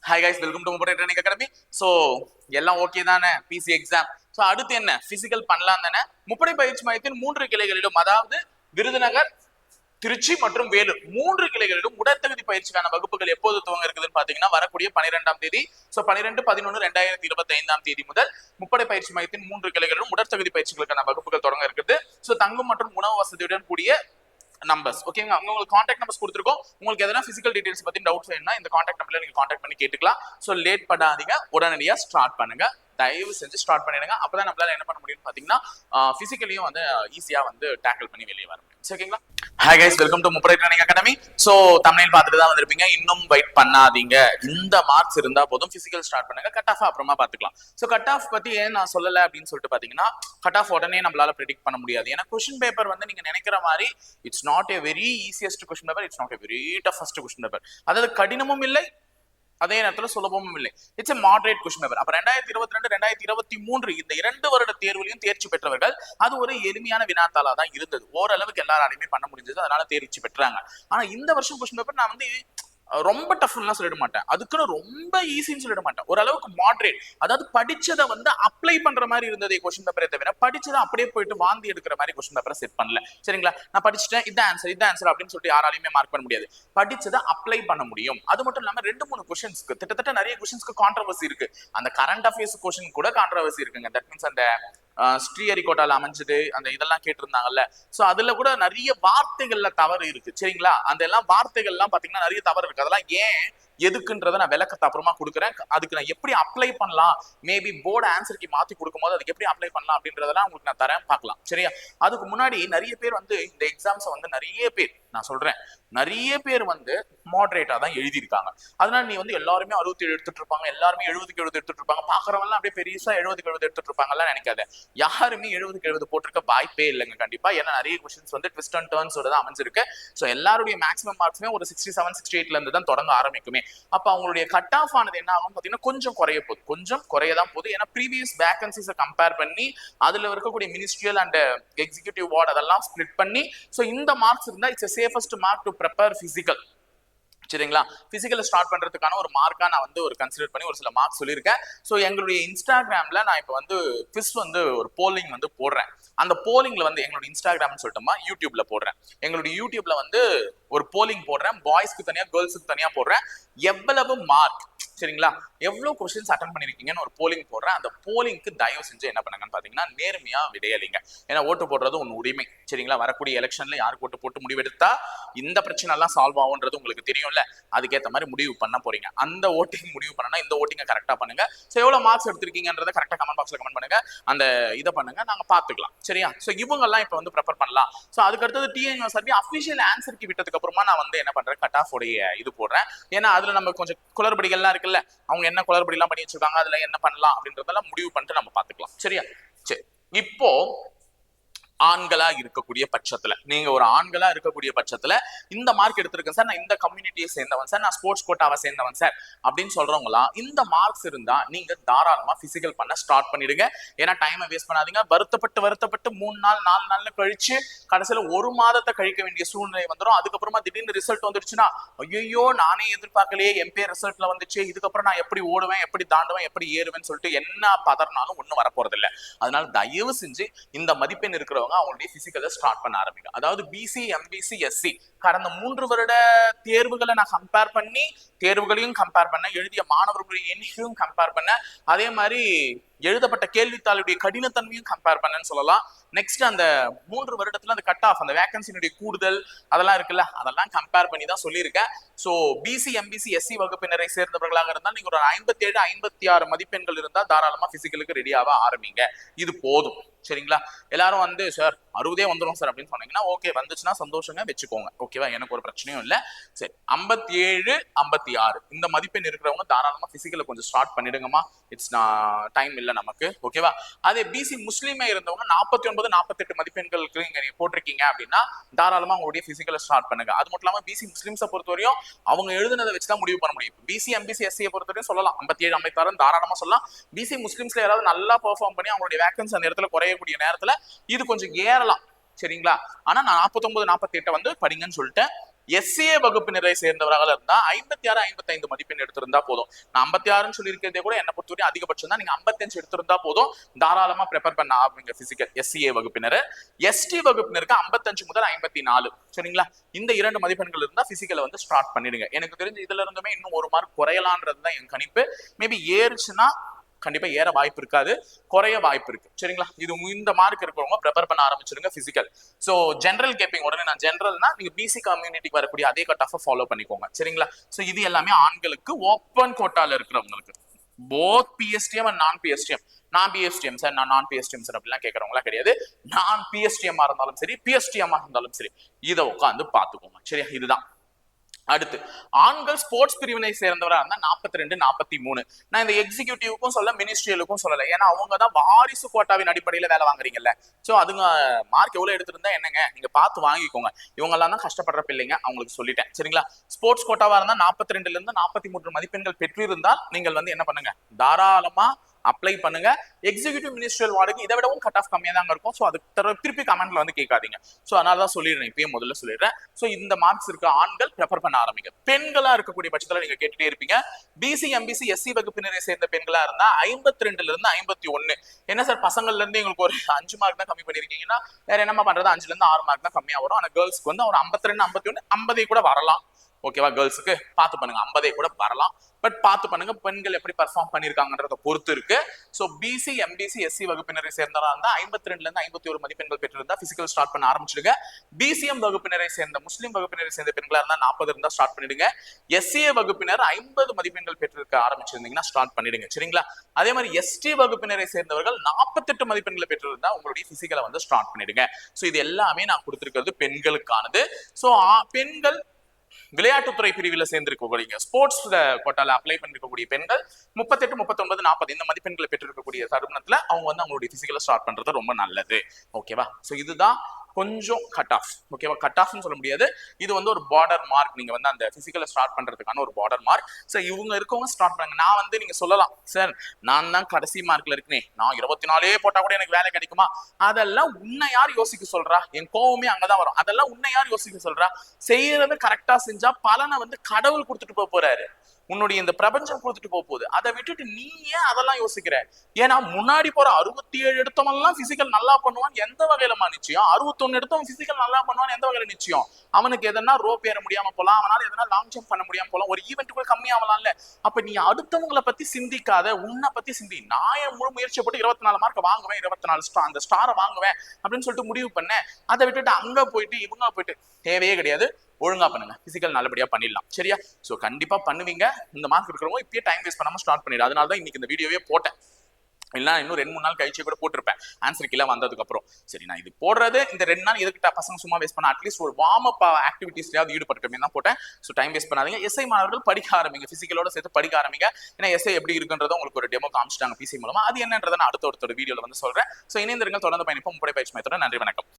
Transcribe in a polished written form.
Hi guys, welcome to mobile training academy. So எல்லாம் okay தானே? PC exam. So அடுத்து என்ன பிசிக்கல் பண்ணலாம் தானே? முப்படை பயிற்சி மையத்தின் 3 கிளைகளிலும், அதாவது விருதுநகர், திருச்சி மற்றும் வேலூர் 3 கிளைகளிலும் உடற்தகுதி பயிற்சிக்கான வகுப்புகள் எப்போது துவங்க இருக்குதுன்னு பாத்தீங்கன்னா வரக்கூடிய 12ஆம் தேதி. ஸோ 12/11/2025 தேதி முதல் முப்படை பயிற்சி மையத்தின் 3 கிளைகளிலும் உடற்தகுதி பயிற்சிகளுக்கான வகுப்புகள் தொடங்க இருக்குது. ஸோ தங்கும் மற்றும் உணவு வசதியுடன் கூடிய நம்பர்ஸ் ஓகேங்க. உங்களுக்கு கான்டாக்ட் நம்பர்ஸ் கொடுத்துருக்கோம். உங்களுக்கு எதனா பிசிக்கல் டீடைல்ஸ் பத்தி டவுட்ஸ் வேணும்னா இந்த கான்டாக்ட் நம்பர்ல நீங்க கான்டாக்ட் பண்ணி கேட்டுக்கலாம். ஸோ லேட் பண்ணாதீங்க, உடனடியா ஸ்டார்ட் பண்ணுங்க. தயவு செஞ்சு ஸ்டார்ட் பண்ணிடுங்க. அப்பதான் நம்மளால என்ன பண்ண முடியும்னு பாத்தீங்கன்னா பிசிக்கலியும் வந்து ஈஸியா வந்து டேக்கிள் பண்ணி வெளியே வர முடியும். ஓகேங்களா? ஹாய் கைஸ், வெல்கம் டு முப்படை ட்ரைனிங் அகாடமி. ஸோ தமிழ் பார்த்துட்டு தான் வந்திருப்பீங்க. இன்னும் வெயிட் பண்ணாதீங்க. இந்த மார்க்ஸ் இருந்தா போதும், பிசிக்கல் ஸ்டார்ட் பண்ணுங்க. கட் ஆஃப் அப்புறமா பாத்துக்கலாம். ஸோ கட் ஆஃப் பத்தி ஏன் நான் சொல்லல அப்படின்னு சொல்லிட்டு பாத்தீங்கன்னா, கட் ஆஃப் உடனே நம்மளால ப்ரெடிக்ட் பண்ண முடியாது. ஏன்னா கொஸ்டின் பேப்பர் வந்து நீங்க நினைக்கிற மாதிரி it's not a very easiest question paper, it's not a very toughest question paper. அதாவது கடினமும் இல்லை, அதே நேரத்தில் சுலபமும் இல்லை. It's a moderate question paper. அப்ப 2022 2023 இந்த 2 வருட தேர்வுலையும் தேர்ச்சி பெற்றவர்கள் அது ஒரு எளிமையான வினாத்தாளா தான் இருந்தது. ஓரளவுக்கு எல்லாராலையுமே பண்ண முடிஞ்சது, அதனால தேர்ச்சி பெற்றாங்க. ஆனா இந்த வருஷம் கொஸ்டின் பேப்பர் நான் வந்து ரொம்ப டஃப்லாம் சொல்லிட மாட்டேன், அதுக்குன்னு ரொம்ப ஈஸின்னு சொல்லிட மாட்டேன். ஓரளவுக்கு மாடரேட், அதாவது படிச்சதை வந்து அப்ளை பண்ற மாதிரி இருந்தது கொஸ்டின் பேப்பரே தவிர படிச்சதை அப்படியே போயிட்டு வாந்தி எடுக்கிற மாதிரி கொஸ்டின் பேப்பரை செட் பண்ணல. சரிங்களா? நான் படிச்சுட்டேன், இதான் ஆன்சர் அப்படின்னு சொல்லிட்டு யாராலையுமே மார்க் பண்ண முடியாது. படிச்சதை அப்ளை பண்ண முடியும். அது மட்டும் இல்லாம 2-3 கொஸ்டின்ஸ்க்கு கிட்டத்தட்ட நிறைய கொஸ்டின்ஸ்க்கு கான்ட்ரவர்சி இருக்கு. அந்த கரண்ட் அஃபேர்ஸ் கொஸ்டின் கூட கான்ட்ரவர்சி இருக்குங்க. தட் மீன்ஸ் அந்த ஸ்ரீஹரிகோட்டால அமைஞ்சது அந்த இதெல்லாம் கேட்டிருந்தாங்கல்ல. சோ அதுல கூட நிறைய வார்த்தைகள்ல தவறு இருக்கு. சரிங்களா? அந்த எல்லாம் வார்த்தைகள் எல்லாம் பாத்தீங்கன்னா நிறைய தவறு இருக்கு. அதெல்லாம் ஏன் எதுக்குன்றத நான் விளக்கத்தை அப்புறமா கொடுக்குறேன். அதுக்கு நான் எப்படி அப்ளை பண்ணலாம், மேபி போர்டு ஆன்சருக்கு மாத்தி கொடுக்கும் போது அதுக்கு எப்படி அப்ளை பண்ணலாம் அப்படின்றதெல்லாம் உங்களுக்கு நான் தரேன், பார்க்கலாம். சரியா? அதுக்கு முன்னாடி நிறைய பேர் வந்து இந்த எக்ஸாம்ஸ் வந்து நிறைய பேர் நான் சொல்றேன் நிறைய பேர் வந்து மாடரேட்டா தான் எழுதியிருக்காங்க. அதனால நீ வந்து எல்லாருமே 67 எடுத்துட்டு இருப்பாங்க, எல்லாருமே 70க்கு 70 எடுத்துட்டு இருப்பாங்க, பாக்குறவங்க அப்படியே பெருசா 70க்கு 70 எடுத்துட்டு இருப்பாங்கலாம் நினைக்காத. யாருமே 70க்கு 70 போட்டிருக்க வாய்ப்பே இல்லைங்க கண்டிப்பா. ஏன்னா நிறைய கொஸ்டின்ஸ் வந்து ட்விஸ்ட் அண்ட் டர்ன்ஸோட தான் அமைஞ்சிருக்கு. ஸோ எல்லாருடைய மேக்ஸிமம் மார்க்ஸுமே ஒரு 67 68ல இருந்து தான் தொடங்க ஆரம்பிக்குமே. அப்ப அவங்களுடைய கட் ஆஃப் ஆனது என்ன ஆகும் பாத்தீங்கன்னா கொஞ்சம் குறைய போகுது, கொஞ்சம் குறையதான் போகுது. ஏன்னா ப்ரீவியஸ் வேகன்சிஸை கம்பேர் பண்ணி அதுல இருக்கக்கூடிய மினிஸ்ட்ரியல் அண்ட் எக்ஸிகியூட்டிவ் வார்டு அதெல்லாம் ஸ்பிளிட் பண்ணி ஸோ இந்த மார்க்ஸ் இருந்தா it's safest mark to prepare physical. சரிங்களா? பிசிக்கல் ஸ்டார்ட் பண்றதுக்கான ஒரு மார்க்கா நான் வந்து ஒரு கன்சிடர் பண்ணி ஒரு சில மார்க் சொல்லியிருக்கேன். ஸோ எங்களுடைய இன்ஸ்டாகிராம்ல நான் இப்போ வந்து குவிஸ் வந்து ஒரு போலிங் வந்து போடுறேன். அந்த போலிங்ல வந்து எங்களுடைய இன்ஸ்டாகிராம்னு சொல்லிட்டோமா, யூடியூப்ல போடுறேன். எங்களுடைய யூடியூப்ல வந்து ஒரு போலிங் போடுறேன், பாய்ஸ்க்கு தனியா கேர்ள்ஸுக்கு தனியா போடுறேன். எவ்வளவு மார்க், சரிங்களா, எவ்வளவு கொஸ்டின்ஸ் அட்டன் பண்ணிருக்கீங்கன்னு ஒரு போலிங் போடுறேன். அந்த போலிங்க்கு தயவு செஞ்சு என்ன பண்ணுங்கன்னு பாத்தீங்கன்னா நேர்மையா விடையளிங்க. ஏன்னா ஓட்டு போடுறது உன் உரிமை. சரிங்களா? வரக்கூடிய எலெக்ஷன்ல யாருக்கு ஓட்டு போட்டு முடிவெடுத்தா இந்த பிரச்சனை எல்லாம் சால்வ் ஆகும்ன்றது உங்களுக்கு தெரியும்ல. அதுக்கேற்ற மாதிரி முடிவு பண்ண போறீங்க. அந்த ஓட்டிங் முடிவு பண்ணனா இந்த ஓட்டிங்க கரெக்டா பண்ணுங்க. ஸோ எவ்வளவு மார்க்ஸ் எடுத்திருக்கீங்கன்றத கரெக்டா கமெண்ட் பாக்ஸ்ல கமெண்ட் பண்ணுங்க. அந்த இதை பண்ணுங்க, நாங்க பாத்துக்கலாம். சரியா? ஸோ இவங்க எல்லாம் இப்ப வந்து ப்ரிப்பேர் பண்ணலாம். ஸோ அதுக்கு அடுத்தது டிஎன்யூஎஸ்ஆர்பி அஃபிஷியல் ஆன்சருக்கு விட்டதுக்கு அப்புறமா நான் வந்து என்ன பண்றேன், கட் ஆஃப் உடைய இது போடுறேன். ஏன்னா அதுல நம்ம கொஞ்சம் குளறுபடிகள்லாம் இருக்குல்ல, அவங்க என்ன குளறுபடி எல்லாம் பண்ணி வச்சிருக்காங்க, அதுல என்ன பண்ணலாம் அப்படின்றதெல்லாம் முடிவு பண்ணிட்டு நம்ம பாத்துக்கலாம். சரியா? சரி, இப்போ ஆண்களா இருக்கக்கூடிய பட்சத்துல, நீங்க ஒரு ஆண்களா இருக்கக்கூடிய பட்சத்துல இந்த மார்க் எடுத்திருக்கேன் சார், நான் இந்த கம்யூனிட்டியை சேர்ந்தவன் சார், நான் ஸ்போர்ட்ஸ் கோட்டாவை சேர்ந்தவன் சார் அப்படின்னு சொல்றவங்களா இந்த மார்க்ஸ் இருந்தா நீங்க தாராளமா பிசிக்கல் பண்ண ஸ்டார்ட் பண்ணிடுங்க. ஏன்னா டைமை வேஸ்ட் பண்ணாதீங்க. வருத்தப்பட்டு 3 நாள் 4 நாள்னு கழிச்சு கடைசியில 1 மாதத்தை கழிக்க வேண்டிய சூழ்நிலை வந்துடும். அதுக்கப்புறமா திடீர்னு ரிசல்ட் வந்துருச்சுன்னா ஐயோ நானே எதிர்பார்க்கலையே, எம்பே ரிசல்ட்ல வந்துச்சு, இதுக்கப்புறம் நான் எப்படி ஓடுவேன், எப்படி தாண்டுவேன், எப்படி ஏறுவேன்னு சொல்லிட்டு என்ன பதறினாலும் ஒன்றும் வரப்போறது இல்லை. அதனால தயவு செஞ்சு இந்த மதிப்பெண் இருக்கிறவங்க அவங்களுடைய பிசிக்கலை ஸ்டார்ட் பண்ண ஆரம்பிக்கும். அதாவது பிசி எம்பிசி எஸ்சி கடந்த 3 வருட தேர்வுகளை நான் கம்பேர் பண்ணி, தேர்வுகளையும் கம்பேர் பண்ண, எழுதிய மாணவர்களுடைய எண்ணிக்கையும் கம்பேர் பண்ண, அதே மாதிரி எழுதப்பட்ட கேள்வித்தாளுடைய கடினத்தன்மையும் கம்பேர் பண்ணன்னு சொல்லலாம். நெக்ஸ்ட் அந்த 3 வருடத்துல அந்த கட் ஆஃப், அந்த வேகன்சியினுடைய கூடுதல் அதெல்லாம் இருக்குல்ல, அதெல்லாம் கம்பேர் பண்ணி தான் சொல்லியிருக்கேன். ஸோ பிசி எம்பிசி எஸ்சி வகுப்பினரை சேர்ந்தவர்களாக இருந்தால் நீங்க ஒரு 57 56 மதிப்பெண்கள் இருந்தால் தாராளமா பிசிக்கலுக்கு ரெடியாக ஆரம்பிங்க. இது போதும். சரிங்களா? எல்லாரும் வந்து சார் 60 வந்துடும் சார் அப்படின்னு சொன்னீங்கன்னா ஓகே, வந்துச்சுன்னா சந்தோஷங்க, வச்சுக்கோங்க. ஓகேவா? எனக்கு ஒரு பிரச்சனையும் இல்லை. சரி, 57 56 இந்த மதிப்பெண் இருக்கிறவங்க தாராளமா பிசிக்கலை கொஞ்சம் ஸ்டார்ட் பண்ணிடுங்கம்மா. இட்ஸ் டைம் இல்லை நமக்கு. ஓகேவா? அதே பிசி முஸ்லீமே இருந்தவங்க 49 48 மதிப்பெண்களுக்கு நீங்க போட்டிருக்கீங்க அப்படின்னா தாராளமா உங்களுடைய பிசிக்கலை ஸ்டார்ட் பண்ணுங்க. அது மட்டும் இல்லாம பிசி முஸ்லிம்ஸை பொறுத்தவரையும் அவங்க எழுதுனதை வச்சுதான் முடிவு பண்ண முடியும். பிசி எம்பிசி எஸ்சியை பொறுத்தவரையும் சொல்லலாம் 57 56 தாராளமா சொல்லலாம். பிசி முஸ்லிம்ஸ்ல யாராவது நல்லா பெர்ஃபார்ம் பண்ணி அவங்களுடைய வேகன்சி அந்த இடத்துல குறையக்கூடிய நேரத்துல இது கொஞ்சம் ஏறலாம். சரிங்களா? ஆனா நான் 49 48 வந்து படிங்கன்னு சொல்லிட்டேன். SCA வகுப்பினரை சேர்ந்தவராக இருந்தா 56 55 மதிப்பெண் எடுத்திருந்தா போதும். நான் 56ன்னு சொல்லியிருக்கிறதே கூட என்ன பொறுத்தவரை அதிகபட்சம் தான். நீங்க 55 எடுத்திருந்தா போதும், தாராளமா ப்ரிப்பேர் பண்ண ஆரம்பிங்க பிசிக்கல் SCA வகுப்பினர். ST வகுப்பினருக்கு 55 முதல் 54, சரிங்களா? இந்த 2 மதிப்பெண்கள் இருந்தா பிசிக்கலை வந்து ஸ்டார்ட் பண்ணிடுங்க. எனக்கு தெரிஞ்சு இதுல இருந்துமே இன்னும் 1 மார்க் குறையலான்றது தான் என் கணிப்பு. மேபி ஏறுச்சுன்னா கண்டிப்பா ஏற வாய்ப்பு இருக்காது, குறைய வாய்ப்பு இருக்கு, சரிங்களா? இது இந்த மார்க் இருக்கிறவங்க ப்ரிப்பேர் பண்ண ஆரம்பிச்சிருங்க பிசிக்கல். சோ ஜெனரல் கேப்பிங் உடனே நான் ஜெனரல்னா நீங்க பிசி கம்யூனிட்டிக்கு வரக்கூடிய அதே கட் ஆஃப் ஃபாலோ பண்ணிக்கோங்க, சரிங்களா? சோ இது எல்லாமே ஆண்களுக்கு ஓப்பன் கோட்டால இருக்கிறவங்களுக்கு. போத் PSTM அண்ட் நான் PSTM. நான் PSTM சார், நான் PSTM சார் அப்படிலாம் கேட்கறவங்களா கிடையாது. நான் PSTM இருந்தாலும் சரி, PSTM இருந்தாலும் சரி, இதை உட்காந்து பாத்துக்கோங்க, சரியா? இதுதான். அடுத்து ஆண்கள் ஸ்போர்ட்ஸ் பிரிவினை சேர்ந்தவரா இருந்தா 42 43. நான் இந்த எக்ஸிகியூட்டிவ்க்கும் சொல்ல, மினிஸ்ட்ரியலுக்கும் சொல்லல, ஏன்னா அவங்க தான் வாரிசு கோட்டாவின் அடிப்படையில வேலை வாங்குறீங்கல்ல. சோ அதுங்க மார்க் எவ்வளவு எடுத்திருந்தா என்னங்க, நீங்க பார்த்து வாங்கிக்கோங்க. இவங்க எல்லாம் தான் கஷ்டப்படுற பிள்ளைங்க, அவங்களுக்கு சொல்லிட்டேன், சரிங்களா? ஸ்போர்ட்ஸ் கோட்டாவா இருந்தா 42ல இருந்து 43 மதிப்பெண்கள் பெற்றிருந்தால் நீங்கள் வந்து என்ன பண்ணுங்க, தாராளமா அப்ளை பண்ணுங்க. எக்ஸிகியூட்டிவ் மினிஸ்ட்ரியல் வார்டுக்கு இதை விடவும் கட் ஆஃப் கம்மியா தான் இருக்கும். சோ அதுக்கு திருப்பி கமெண்ட்ல வந்து கேட்காதீங்க. சோ அதனால தான் சொல்லிடுறேன், இப்பயே முதல்ல சொல்லிடுறேன். சோ இந்த மார்க்ஸ் இருக்க ஆண்கள் ப்ரிப்பேர் பண்ண ஆரம்பிங்க. பெண்களா இருக்கக்கூடிய பட்சத்துல நீங்க கேட்டுட்டே இருப்பீங்க, BC MBC SC வகுப்பினரை சேர்ந்த பெண்களா இருந்தா 52ல இருந்து 51. என்ன சார் பசங்கள்ல இருந்து எங்களுக்கு ஒரு 5 மார்க் தான் கம்மி பண்ணிருக்கீங்கன்னா வேற என்னமா பண்றது, 5ல இருந்து 6 மார்க் தான் கம்மியா வரும். ஆனா கேர்ள்ஸ்க்கு வந்து ஒரு 52 51 50 கூட வரலாம், ஓகேவா? கேர்ள்ஸுக்கு பார்த்து பண்ணுங்க, 50 கூட வரலாம். பட் பார்த்து பண்ணுங்க, பெண்கள் எப்படி பர்ஃபார்ம் பண்ணிருக்காங்கன்றத பொறுத்து இருக்கு. சோ BC MBC SC வகுப்பினரை சேர்ந்தவரா இருந்தா 52ல இருந்து 51 மதிப்பெண்கள் பெற்றிருந்தா பிசிக்கல் ஸ்டார்ட் பண்ண ஆரம்பிச்சிடுங்க. BCM வகுப்பினரை சேர்ந்த முஸ்லிம் வகுப்பினரை சேர்ந்த பெண்களா இருந்தா 40 இருந்தா ஸ்டார்ட் பண்ணிடுங்க. SCA வகுப்பினர் 50 மதிப்பெண்கள் பெற்றிருக்க ஆரம்பிச்சிருந்தீங்கன்னா ஸ்டார்ட் பண்ணிடுங்க, சரிங்களா? அதே மாதிரி ST வகுப்பினரை சேர்ந்தவர்கள் 48 மதிப்பெண்களை பெற்றிருந்தா உங்களுடைய பிசிக்கலை வந்து ஸ்டார்ட் பண்ணிடுங்க. சோ இது எல்லாமே நான் கொடுத்திருக்கிறது பெண்களுக்கானது. சோ பெண்கள் விளையாட்டுத்துறை பிரிவில் சேர்ந்திருக்கக்கூடிய ஸ்போர்ட்ஸ் கோட்டால அப்ளை பண்ணிருக்கக்கூடிய பெண்கள் 38 39 40 இந்த மதிப்பெண்களை பெற்றிருக்கக்கூடிய தருணத்துல அவங்க வந்து அவங்களுடைய பிசிக்கலை ஸ்டார்ட் பண்றது ரொம்ப நல்லது, ஓகேவா? சோ இதுதான் கொஞ்சம் கட் ஆஃப், ஓகேவா? கட் ஆஃப்னு சொல்ல முடியாது, இது வந்து ஒரு பார்டர் மார்க். நீங்க வந்து அந்த பிசிக்கலை ஸ்டார்ட் பண்றதுக்கான ஒரு பார்டர் மார்க். சார் இவங்க இருக்கவங்க ஸ்டார்ட் பண்ணுங்க. நான் வந்து நீங்க சொல்லலாம், சார் நான் தான் கடைசி மார்க்ல இருக்கேன், நான் 24 போட்டா கூட எனக்கு வேலை கிடைக்குமா? அதெல்லாம் உன்னை யார் யோசிக்க சொல்றா? என் கோவமே அங்கதான் வரும். அதெல்லாம் உன்னை யார் யோசிக்க சொல்றா? செய்யறது கரெக்டா செஞ்சா பலனை வந்து கடவுள் கொடுத்துட்டு போறாரு, உன்னுடைய இந்த பிரபஞ்சம் கொடுத்துட்டு போகுது. அதை விட்டுட்டு நீ ஏன் அதெல்லாம் யோசிக்கிற? ஏன்னா முன்னாடி போற 67 எடுத்தவெல்லாம் பிசிக்கல் நல்லா பண்ணுவான், எந்த வகையிலமா நிச்சயம்? 61 எடுத்தவன் பிசிக்கல் நல்லா பண்ணுவான், எந்த வகையில நிச்சயம்? அவனுக்கு எதனா ரோப் ஏற முடியாம போலாம், அவனால எதனா லாங் ஜம்ப் பண்ண முடியாம போலாம், ஒரு ஈவெண்ட் கூட கம்மியாகலாம்ல. அப்ப நீ அடுத்தவங்களை பத்தி சிந்திக்காத, உன்னை பத்தி சிந்தி. நான் என் முழு முயற்சி போட்டு 24 மார்க் வாங்குவேன், 24 அந்த ஸ்டாரை வாங்குவேன் அப்படின்னு சொல்லிட்டு முடிவு பண்ணேன். அதை விட்டுட்டு அங்க போயிட்டு இவங்க போயிட்டு தேவையே கிடையாது. ஒழுங்கா பண்ணுங்க, பிசிக்கல் நல்லபடியா பண்ணிடலாம், சரியா? சோ கண்டிப்பா பண்ணுவீங்க. இந்த மார்க் இருக்கிறவங்க இப்பயே டைம் வேஸ்ட் பண்ணாம ஸ்டார்ட் பண்ணிடு. அதனால தான் இன்னைக்கு இந்த வீடியோவே போட்டேன். இல்ல இன்னும் 2-3 நாள் கழிச்சு கூட போட்டிருப்பேன் ஆன்சர் கீழே வந்ததுக்கு அப்புறம். சரி நான் இது போடுறது இந்த 2 நாள் எதுக்கிட்ட பசங்க சும்மா வேஸ்ட் பண்ண, அட்லீஸ்ட் ஒரு வார்ம் அப் ஆக்டிவிட்டிஸ்லயாவது ஈடுபட்டுமே தான் போட்டேன். ஸோ டைம் வேஸ்ட் பண்ணாதீங்க. எஸ்ஐ மாணவர்கள் படிக்க ஆரம்பிங்க, பிசிக்கலோட சேர்த்து படிக்க ஆரம்பிங்க. ஏன்னா எஸ்ஐ எப்படி இருக்குன்றத உங்களுக்கு ஒரு டெமோ காமிச்சிட்டாங்க பிசி மூலமா. அது என்னன்றதை நான் அடுத்த வீடியோல வந்து சொல்றேன். ஸோ இணைந்திருங்கள், தொடர்ந்து பயணிப்போம் முப்படை பயிற்சி மையத்தோட. நன்றி, வணக்கம்.